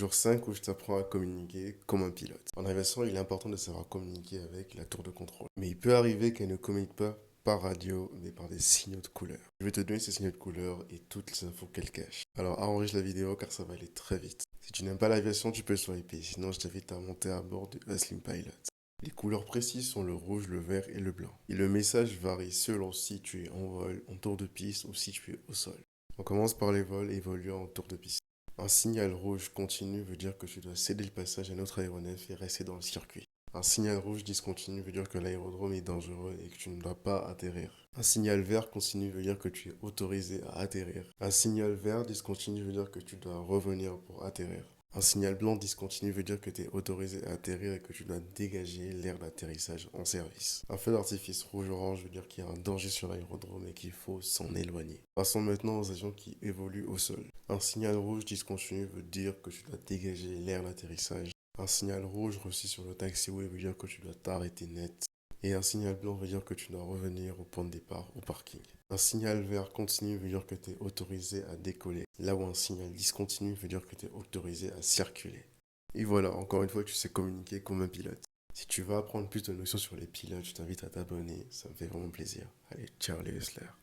Jour 5 où je t'apprends à communiquer comme un pilote. En aviation, il est important de savoir communiquer avec la tour de contrôle. Mais il peut arriver qu'elle ne communique pas par radio, mais par des signaux de couleur. Je vais te donner ces signaux de couleur et toutes les infos qu'elle cache. Alors enregistre la vidéo car ça va aller très vite. Si tu n'aimes pas l'aviation, tu peux swiper, sinon je t'invite à monter à bord du Hustling Pilot. Les couleurs précises sont le rouge, le vert et le blanc. Et le message varie selon si tu es en vol, en tour de piste ou si tu es au sol. On commence par les vols évoluant en tour de piste. Un signal rouge continu veut dire que tu dois céder le passage à notre aéronef et rester dans le circuit. Un signal rouge discontinu veut dire que l'aérodrome est dangereux et que tu ne dois pas atterrir. Un signal vert continu veut dire que tu es autorisé à atterrir. Un signal vert discontinu veut dire que tu dois revenir pour atterrir. Un signal blanc discontinu veut dire que tu es autorisé à atterrir et que tu dois dégager l'air d'atterrissage en service. Un feu d'artifice rouge-orange veut dire qu'il y a un danger sur l'aérodrome et qu'il faut s'en éloigner. Passons maintenant aux avions qui évoluent au sol. Un signal rouge discontinu veut dire que tu dois dégager l'air d'atterrissage. Un signal rouge reçu sur le taxiway veut dire que tu dois t'arrêter net. Et un signal blanc veut dire que tu dois revenir au point de départ, au parking. Un signal vert continu veut dire que tu es autorisé à décoller, là où un signal discontinu veut dire que tu es autorisé à circuler. Et voilà, encore une fois, tu sais communiquer comme un pilote. Si tu veux apprendre plus de notions sur les pilotes, je t'invite à t'abonner, ça me fait vraiment plaisir. Allez, ciao les hustlers.